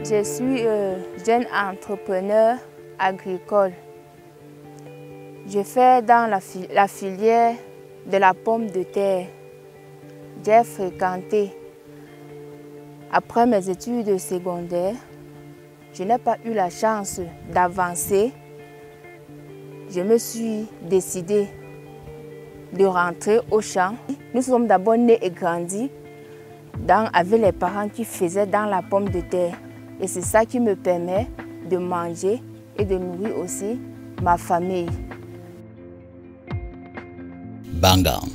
Je suis jeune entrepreneur agricole. Je fais dans la filière de la pomme de terre. J'ai fréquenté. Après mes études secondaires, je n'ai pas eu la chance d'avancer. Je me suis décidée de rentrer au champ. Nous sommes d'abord nés et grandis avec les parents qui faisaient dans la pomme de terre. Et c'est ça qui me permet de manger et de nourrir aussi ma famille. Bangang,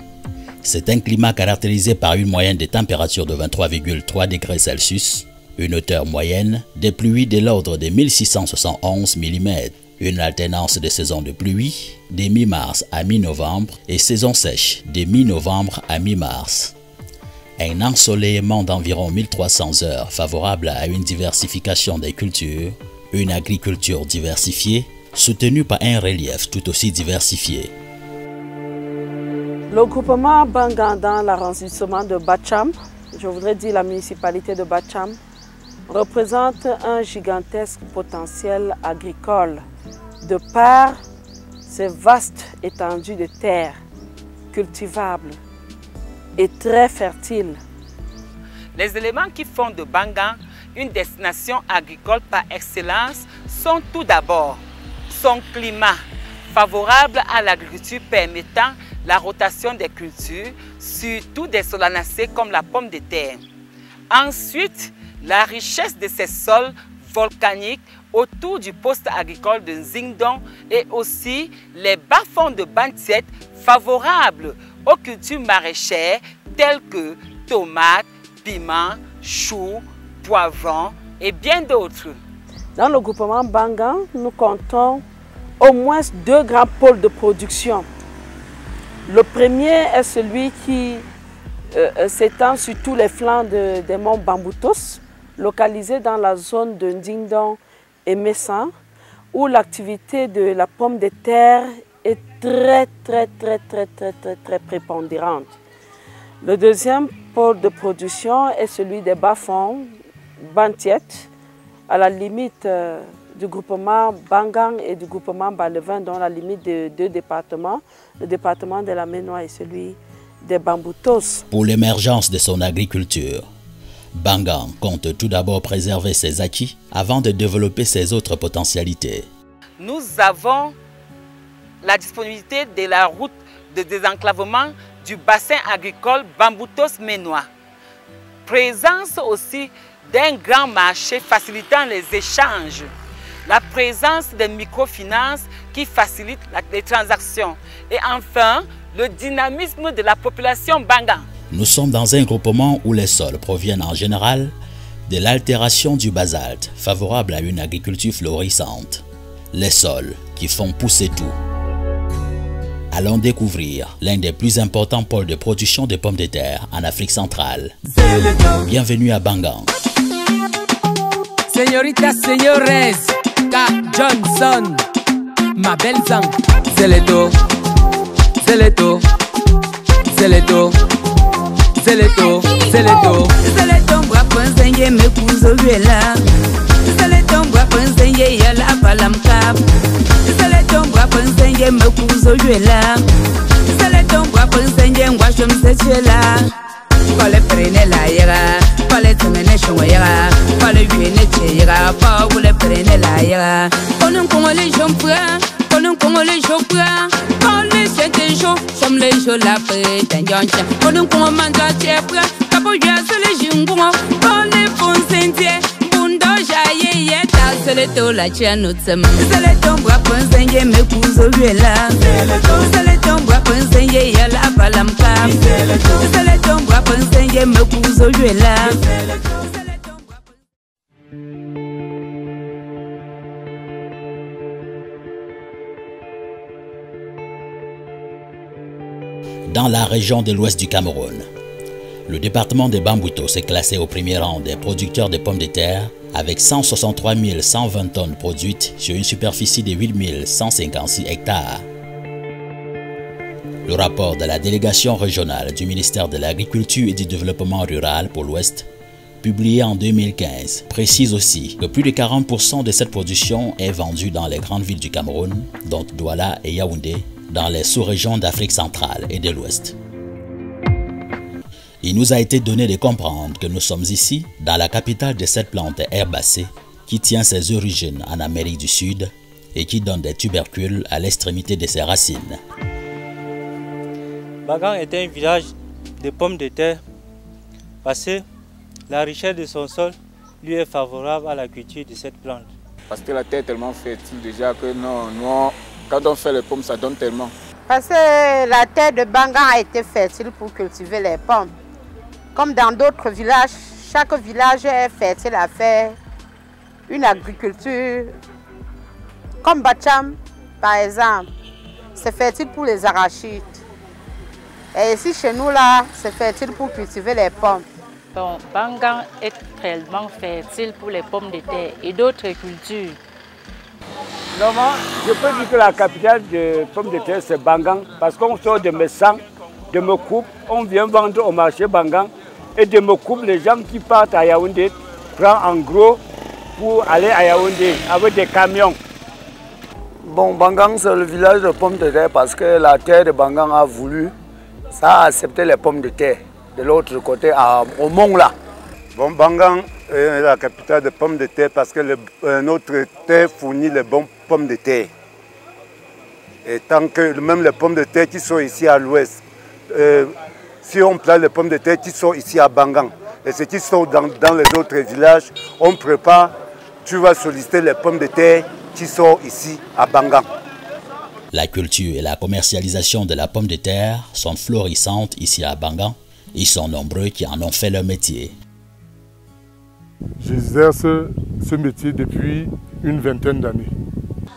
c'est un climat caractérisé par une moyenne de température de 23,3 degrés Celsius, une hauteur moyenne des pluies de l'ordre de 1671 mm, une alternance de saisons de pluie de mi-mars à mi-novembre et saison sèche de mi-novembre à mi-mars. Un ensoleillement d'environ 1300 heures favorable à une diversification des cultures, une agriculture diversifiée soutenue par un relief tout aussi diversifié. Le groupement Bangang dans l'arrondissement de Bacham, je voudrais dire la municipalité de Bacham, représente un gigantesque potentiel agricole de par ses vastes étendues de terres cultivables et très fertiles. Les éléments qui font de Bangang une destination agricole par excellence sont tout d'abord son climat favorable à l'agriculture permettant la rotation des cultures, surtout des solanacées comme la pomme de terre. Ensuite, la richesse de ces sols volcaniques autour du poste agricole de Nzingdong et aussi les bas-fonds de Bantiet favorables aux cultures maraîchères telles que tomates, piments, choux, poivrons et bien d'autres. Dans le groupement Bangang, nous comptons au moins 2 grands pôles de production. Le premier est celui qui s'étend sur tous les flancs des monts Bamboutos, localisé dans la zone de Ndingdong et Messan, où l'activité de la pomme de terre est très prépondérante. Le deuxième pôle de production est celui des bas-fonds Bantiet, à la limite du groupement Bangang et du groupement Balevin, dont la limite de 2 départements, le département de la Ménois et celui des Bamboutos. Pour l'émergence de son agriculture, Bangang compte tout d'abord préserver ses acquis avant de développer ses autres potentialités. Nous avons la disponibilité de la route de désenclavement du bassin agricole Bamboutos-Ménois. Présence aussi d'un grand marché facilitant les échanges. La présence des microfinances qui facilitent les transactions. Et enfin, le dynamisme de la population Bangang. Nous sommes dans un groupement où les sols proviennent en général de l'altération du basalte, favorable à une agriculture florissante. Les sols qui font pousser tout. Allons découvrir l'un des plus importants pôles de production de pommes de terre en Afrique centrale. Bienvenue à Bangang. Señoritas, señores, K. Johnson, ma belle sang. Zeleto, Zeleto, Zeleto, Zeleto, Zeleto. Zeleto, braponzenye me kuzo vela. Zeleto, braponzenye yala palamka. Zeleto, braponzenye me kuzo vela. Zeleto, braponzenye ngwashom sechela. Kole prene la yera, kole temene shongo yera, kole yuene che yera, pa wule prene la yera. Konum kongole jompra, konum kongole jompra, kole sente jo, som le jo la pre tanjancha. Konum kongo manda chepra, kapo yase le jingongo, kole fonsentie, bundo jaye yeta. Zeleto la chianutsem, zeleto mbwa ponzenye me kuzo vela, zeleto mbwa ponzenye yala palamka, zeleto mbwa ponzenye me kuzo vela. Dans la région de l'ouest du Cameroun, le département de Bamboutos est classé au premier rang des producteurs de pommes de terre avec 163 120 tonnes produites sur une superficie de 8 156 hectares. Le rapport de la délégation régionale du ministère de l'Agriculture et du Développement rural pour l'Ouest publié en 2015, précise aussi que plus de 40% de cette production est vendue dans les grandes villes du Cameroun, dont Douala et Yaoundé, dans les sous-régions d'Afrique centrale et de l'Ouest. Il nous a été donné de comprendre que nous sommes ici, dans la capitale de cette plante herbacée, qui tient ses origines en Amérique du Sud et qui donne des tubercules à l'extrémité de ses racines. Bangang est un village de pommes de terre parce que la richesse de son sol lui est favorable à la culture de cette plante. Parce que la terre est tellement fertile déjà que quand on fait les pommes, ça donne tellement. Parce que la terre de Bangang a été fertile pour cultiver les pommes. Comme dans d'autres villages, chaque village est fertile à faire une agriculture. Comme Bacham, par exemple, c'est fertile pour les arachides. Et ici, chez nous, là, c'est fertile pour cultiver les pommes. Bon, Bangang est tellement fertile pour les pommes de terre et d'autres cultures. Normalement, je peux dire que la capitale des pommes de terre, c'est Bangang, parce qu'on sort de Messang, de Mekoup, on vient vendre au marché Bangang, et de Mekoup, les gens qui partent à Yaoundé prennent en gros pour aller à Yaoundé avec des camions. Bon, Bangang, c'est le village de pommes de terre parce que la terre de Bangang a voulu, ça a accepté les pommes de terre de l'autre côté, au Mont là. Bon, Bangang est la capitale de pommes de terre parce que notre terre fournit les bonnes pommes de terre. Et tant que même les pommes de terre qui sont ici à l'ouest, si on plante les pommes de terre qui sont ici à Bangang, et ceux qui sont dans les autres villages, on prépare, tu vas solliciter les pommes de terre qui sont ici à Bangang. La culture et la commercialisation de la pomme de terre sont florissantes ici à Bangang. Ils sont nombreux qui en ont fait leur métier. J'exerce ce métier depuis une vingtaine d'années.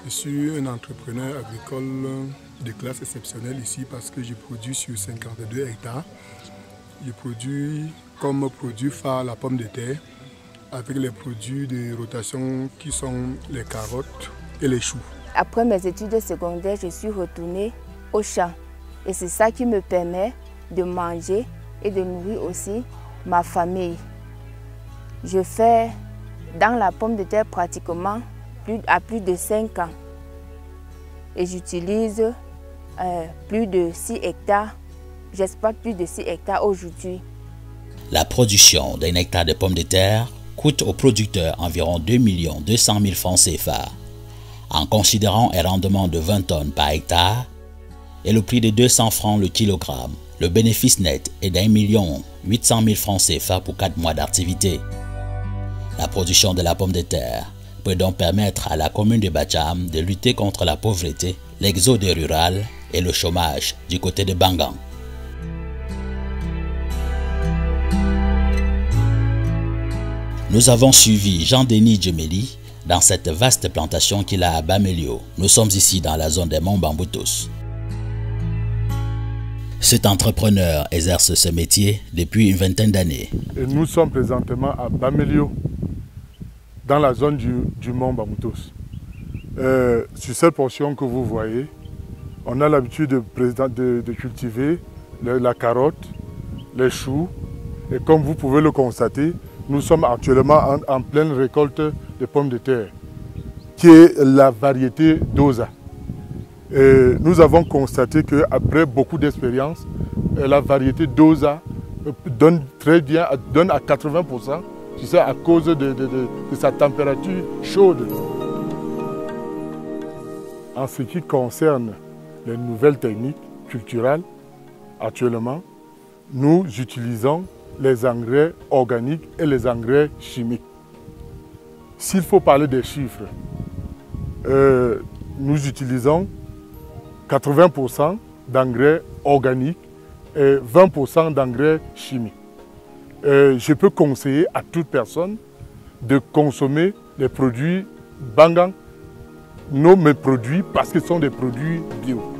Je suis un entrepreneur agricole de classe exceptionnelle ici parce que je produis sur 52 hectares. Je produis comme produit phare la pomme de terre avec les produits de rotation qui sont les carottes et les choux. Après mes études secondaires, je suis retournée au champ. Et c'est ça qui me permet de manger et de nourrir aussi ma famille. Je fais dans la pomme de terre pratiquement plus de 5 ans. Et j'utilise plus de 6 hectares. J'exploite plus de 6 hectares aujourd'hui. La production d'un hectare de pommes de terre coûte aux producteurs environ 2 200 000 francs CFA. En considérant un rendement de 20 tonnes par hectare et le prix de 200 francs le kilogramme, le bénéfice net est d'1 800 000 francs CFA pour 4 mois d'activité. La production de la pomme de terre peut donc permettre à la commune de Bacham de lutter contre la pauvreté, l'exode rural et le chômage du côté de Bangang. Nous avons suivi Jean-Denis Djemeli dans cette vaste plantation qu'il a à Bamelio. Nous sommes ici dans la zone des monts Bamboutos. Cet entrepreneur exerce ce métier depuis une vingtaine d'années. Et nous sommes présentement à Bamelio, dans la zone du mont Bamboutos. Sur cette portion que vous voyez, on a l'habitude de cultiver la carotte, les choux. Et comme vous pouvez le constater, nous sommes actuellement en pleine récolte de pommes de terre, qui est la variété Dosa. Et nous avons constaté qu'après beaucoup d'expérience, la variété Dosa donne très bien, donne à 80%, c'est ça, à cause de sa température chaude. En ce qui concerne les nouvelles techniques culturelles, actuellement, nous utilisons les engrais organiques et les engrais chimiques. S'il faut parler des chiffres, nous utilisons 80% d'engrais organiques et 20% d'engrais chimiques. Je peux conseiller à toute personne de consommer les produits Bangang, mes produits, parce que ce sont des produits bio.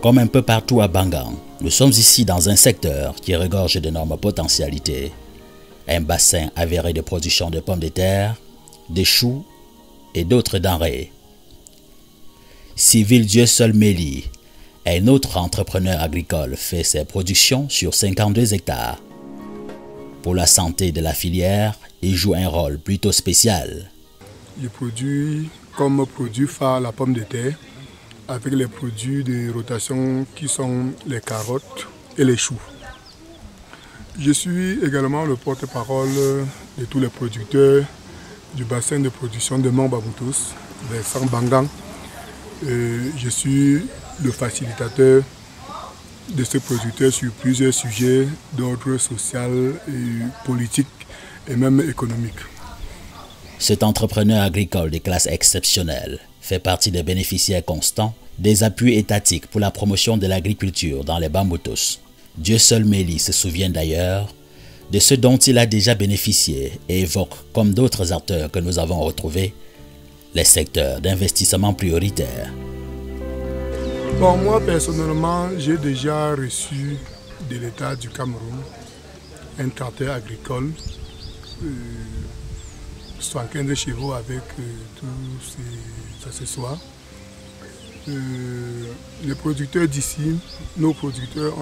Comme un peu partout à Bangang, nous sommes ici dans un secteur qui regorge d'énormes potentialités. Un bassin avéré de production de pommes de terre, des choux et d'autres denrées. Civil Dieu seul Méli Un autre entrepreneur agricole fait ses productions sur 52 hectares. Pour la santé de la filière, il joue un rôle plutôt spécial. Je produis comme produit phare la pomme de terre avec les produits de rotation qui sont les carottes et les choux. Je suis également le porte-parole de tous les producteurs du bassin de production de Mamba-Moutouss, versant Bangang. Je suis le facilitateur de ces producteurs sur plusieurs sujets d'ordre social, et politique et même économique. Cet entrepreneur agricole de classe exceptionnelle fait partie des bénéficiaires constants des appuis étatiques pour la promotion de l'agriculture dans les Bamboutous. Dieu seul Mélie se souvient d'ailleurs de ce dont il a déjà bénéficié et évoque, comme d'autres acteurs que nous avons retrouvés, les secteurs d'investissement prioritaires. Bon, moi personnellement, j'ai déjà reçu de l'État du Cameroun un tracteur agricole, 75 chevaux avec tous ces accessoires. Les producteurs d'ici, nos producteurs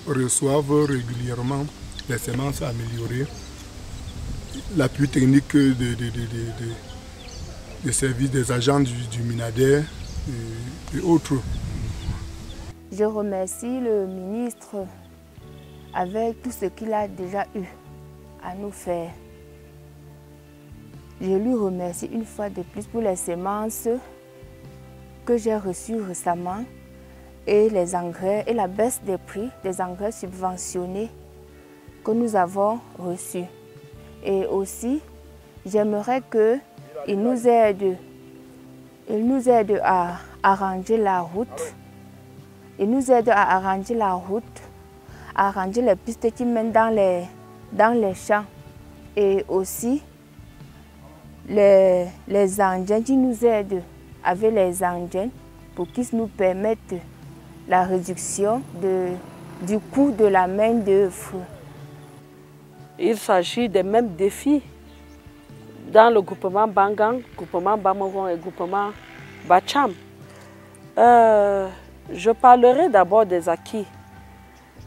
reçoivent régulièrement les semences améliorées, l'appui technique des services des agents du Minader et autres. Je remercie le ministre avec tout ce qu'il a déjà eu à nous faire. Je lui remercie une fois de plus pour les semences que j'ai reçues récemment et les engrais et la baisse des prix des engrais subventionnés que nous avons reçus. Et aussi, j'aimerais qu'il nous aide à arranger la route. Il nous aide à arranger la route, à arranger les pistes qui mènent dans les champs. Et aussi les engins qui nous aident avec les engins pour qu'ils nous permettent la réduction du coût de la main-d'œuvre. Il s'agit des mêmes défis dans le groupement Bangang, groupement Bamoron et groupement Bacham. Je parlerai d'abord des acquis.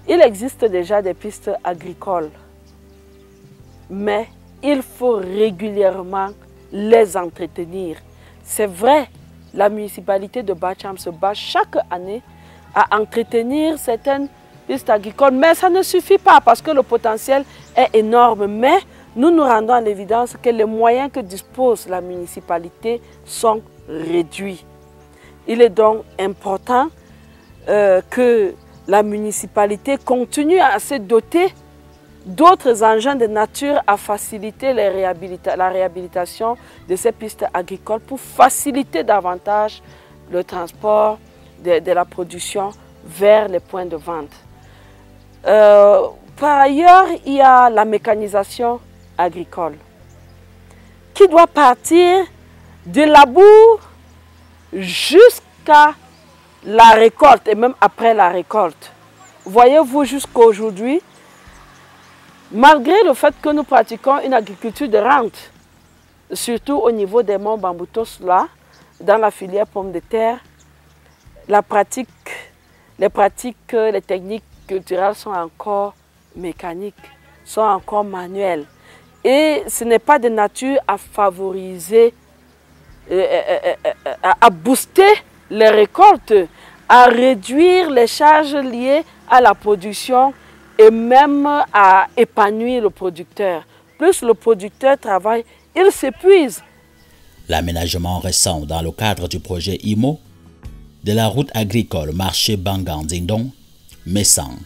Il existe déjà des pistes agricoles, mais il faut régulièrement les entretenir. C'est vrai, la municipalité de Bacham se bat chaque année à entretenir certaines pistes agricoles, mais ça ne suffit pas parce que le potentiel est énorme. Mais nous nous rendons à l'évidence que les moyens que dispose la municipalité sont réduits. Il est donc important que la municipalité continue à se doter d'autres engins de nature à faciliter la réhabilitation de ces pistes agricoles pour faciliter davantage le transport de la production vers les points de vente. Par ailleurs, il y a la mécanisation agricole qui doit partir de labour jusqu'à la récolte et même après la récolte. Voyez-vous, jusqu'à aujourd'hui, malgré le fait que nous pratiquons une agriculture de rente, surtout au niveau des monts Bamboutous, là, dans la filière pomme de terre, les techniques culturelles sont encore mécaniques, sont encore manuelles. Et ce n'est pas de nature à favoriser, à booster les récoltes, à réduire les charges liées à la production et même à épanouir le producteur. Plus le producteur travaille, il s'épuise. L'aménagement récent dans le cadre du projet IMO de la route agricole marché Bangang-Dindong, Messang,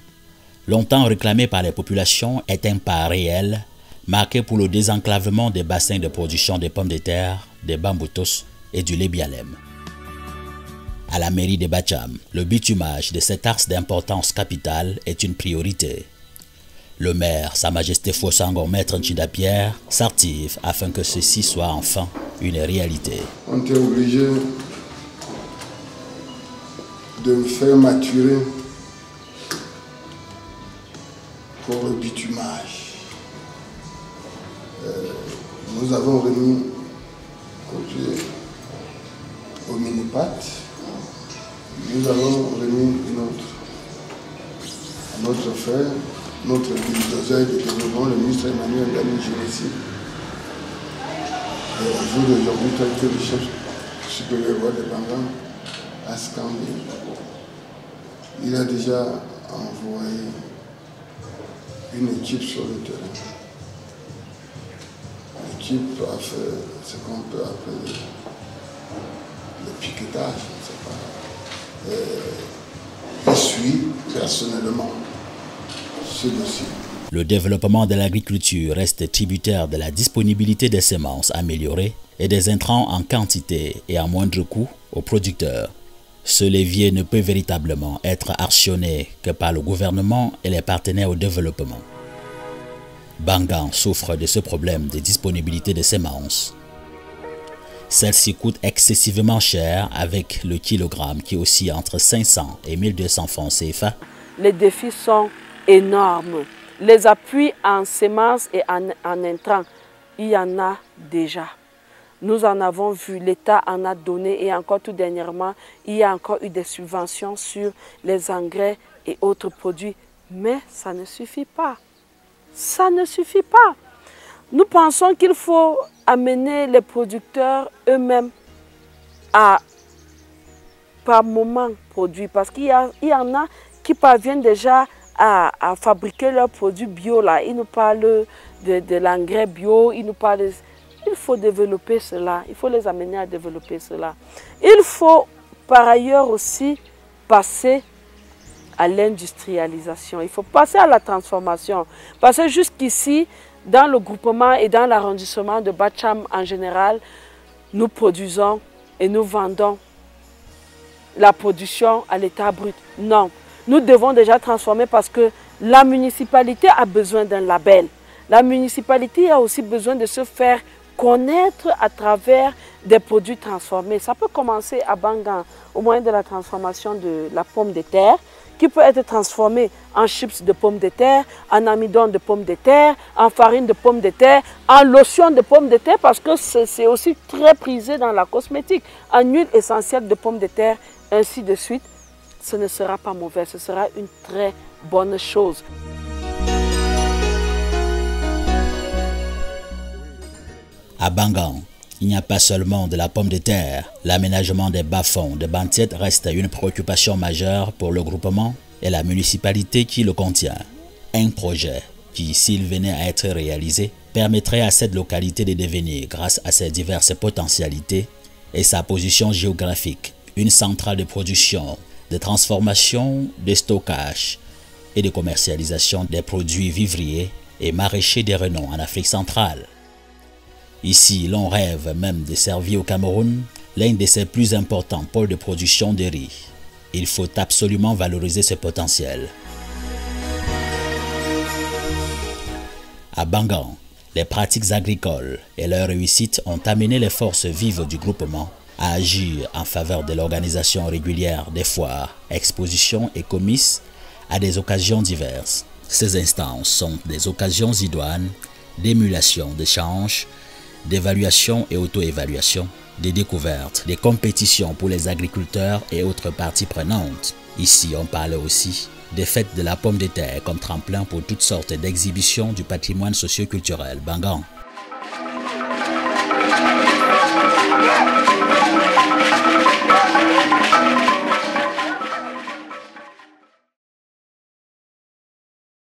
longtemps réclamé par les populations, est un pas réel marqué pour le désenclavement des bassins de production des pommes de terre, des Bamboutous et du Lébialem. À la mairie de Bacham, le bitumage de cet axe d'importance capitale est une priorité. Le maire, Sa Majesté Fossangon Maître Ntchida Pierre, s'active afin que ceci soit enfin une réalité. On était obligé de me faire maturer pour le bitumage. Nous avons remis au Minipat nous avons remis notre frère, notre bulldozer de développement, le ministre Emmanuel Dani Génési. Et au jour d'aujourd'hui, tel que le chef supérieur de Bangan a scandé, il a déjà envoyé une équipe sur le terrain. L'équipe a fait ce qu'on peut appeler le piquetage, je ne sais pas. Il suit personnellement ce dossier. Le développement de l'agriculture reste tributaire de la disponibilité des semences améliorées et des intrants en quantité et à moindre coût aux producteurs. Ce levier ne peut véritablement être actionné que par le gouvernement et les partenaires au développement. Bangan souffre de ce problème de disponibilité des semences. Celles-ci coûtent excessivement cher avec le kilogramme qui oscille entre 500 et 1200 francs CFA. Les défis sont énormes. Les appuis en semences et en intrants, il y en a déjà. Nous en avons vu, l'État en a donné et encore tout dernièrement, il y a encore eu des subventions sur les engrais et autres produits. Mais ça ne suffit pas. Ça ne suffit pas. Nous pensons qu'il faut amener les producteurs eux-mêmes à, par moment, produire. Parce qu'il y en a qui parviennent déjà à fabriquer leurs produits bio. Là. Ils nous parlent de l'engrais bio, ils nous parlent il faut développer cela, il faut les amener à développer cela. Il faut par ailleurs aussi passer à l'industrialisation, il faut passer à la transformation. Parce que jusqu'ici, dans le groupement et dans l'arrondissement de Bacham en général, nous produisons et nous vendons la production à l'état brut. Non, nous devons déjà transformer parce que la municipalité a besoin d'un label. La municipalité a aussi besoin de se faire connaître à travers des produits transformés. Ça peut commencer à Bangan au moyen de la transformation de la pomme de terre qui peut être transformée en chips de pommes de terre, en amidon de pommes de terre, en farine de pommes de terre, en lotion de pommes de terre parce que c'est aussi très prisé dans la cosmétique, en huile essentielle de pommes de terre, ainsi de suite. Ce ne sera pas mauvais, ce sera une très bonne chose. À Bangan, il n'y a pas seulement de la pomme de terre. L'aménagement des bas-fonds de Bantiet reste une préoccupation majeure pour le groupement et la municipalité qui le contient. Un projet qui, s'il venait à être réalisé, permettrait à cette localité de devenir, grâce à ses diverses potentialités et sa position géographique, une centrale de production, de transformation, de stockage et de commercialisation des produits vivriers et maraîchers de renom en Afrique centrale. Ici, l'on rêve même de servir au Cameroun l'un de ses plus importants pôles de production de riz. Il faut absolument valoriser ce potentiel. À Bangan, les pratiques agricoles et leur réussite ont amené les forces vives du groupement à agir en faveur de l'organisation régulière des foires, expositions et comices à des occasions diverses. Ces instances sont des occasions idoines d'émulation, d'échange, d'évaluation et auto-évaluation, des découvertes, des compétitions pour les agriculteurs et autres parties prenantes. Ici, on parle aussi des fêtes de la pomme de terre comme tremplin pour toutes sortes d'exhibitions du patrimoine socio-culturel Bangan.